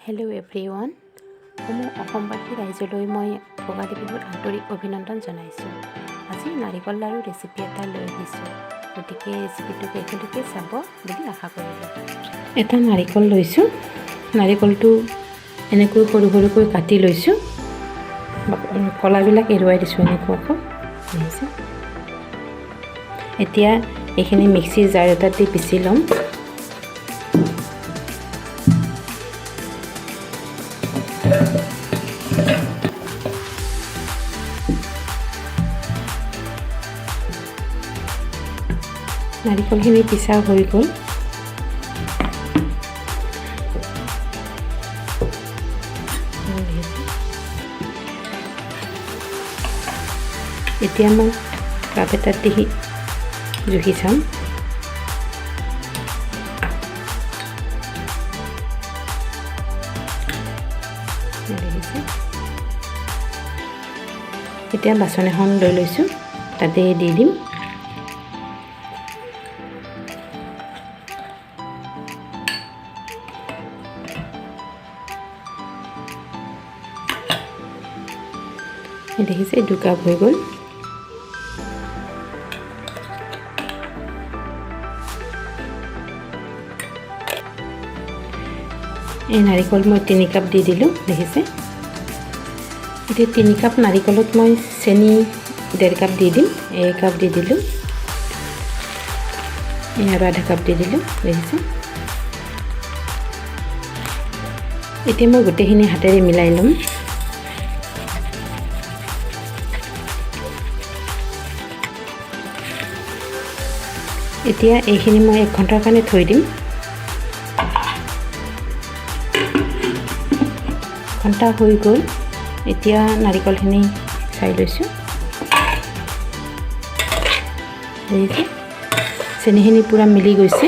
Hello' everyone, অসমবাসী ৰাইজলৈ মই ভোগালী বিহুৰ আন্তৰিক অভিনন্দন জনাইছোঁ। আজি নাৰিকল লাড়ু ৰেচিপি এটা লৈ আহিছোঁ, গতিকে ৰেচিপিটো একেলগে চাব বুলি আশা কৰিলোঁ। এটা নাৰিকল লৈছোঁ, নাৰিকলটো এনেকৈ সৰু সৰুকৈ কাটি লৈছোঁ, কলাবিলাক এৰুৱাই দিছোঁ এনেকুৱাকৈ। এতিয়া এইখিনি মিক্সিৰ জাৰ এটাত দি পিচি ল'ম। নাৰিকলখিনি পিছা হৈ গ'ল। এতিয়া মই কাপ এটাত দি জুখি চাম। এতিয়া বাচন এখন লৈ লৈছোঁ, তাতে দি দিম। দেখিছে 2 কাপ হৈ গ'ল। এই নাৰিকল মই 3 কাপ দি দিলোঁ, দেখিছে। এতিয়া 3 কাপ নাৰিকলত মই চেনি 1.5 কাপ দি দিম। 1 কাপ দি দিলোঁ, আৰু 1/2 কাপ দি দিলোঁ, দেখিছে। এতিয়া মই গোটেইখিনি হাতেৰে মিলাই ল'ম। এতিয়া এইখিনি মই 1 ঘণ্টাৰ কাৰণে থৈ দিম। ঘণ্টা হৈ গ'ল। এতিয়া নাৰিকলখিনি চাই লৈছোঁ, দেখিছে চেনিখিনি পূৰা মিলি গৈছে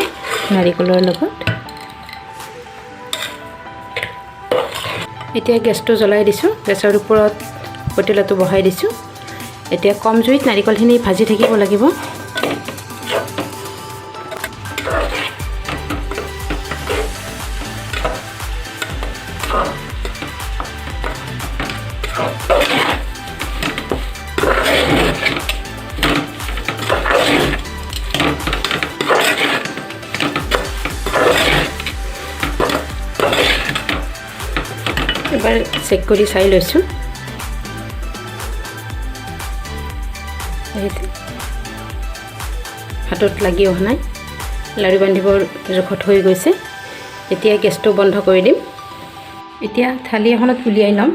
নাৰিকলৰ লগত। এতিয়া গেছটো জ্বলাই দিছোঁ, গেছৰ ওপৰত পতিলাটো বহাই দিছোঁ। এতিয়া কম জুইত নাৰিকলখিনি ভাজি থাকিব লাগিব। এবাৰ চেক কৰি চাই লৈছোঁ, হাতত লাগি অহা নাই, লাড়ু বান্ধিবৰ জোখত হৈ গৈছে। এতিয়া গেছটো বন্ধ কৰি দিম। এতিয়া থালি এখনত উলিয়াই ল'ম।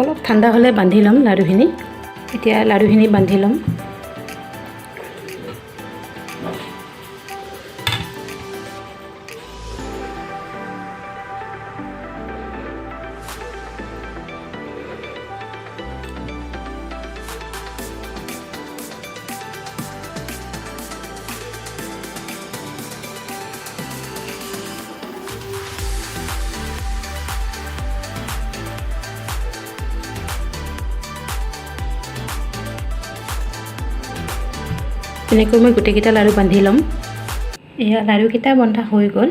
অলপ ঠাণ্ডা হ'লে বান্ধি ল'ম লাড়ুখিনি। এতিয়া লাড়ুখিনি বান্ধি ল'ম। এনেকৈ মই গোটেইকেইটা লাড়ু বান্ধি ল'ম। এয়া লাড়ুকেইটা বন্ধা হৈ গ'ল।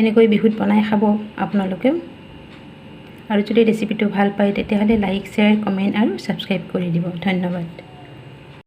এনেকৈ বিহুত বনাই খাব আপোনালোকেও। আৰু যদি ৰেচিপিটো ভাল পায় তেতিয়াহ'লে লাইক, শ্বেয়াৰ, কমেণ্ট আৰু ছাবস্ক্ৰাইব কৰি দিব। ধন্যবাদ।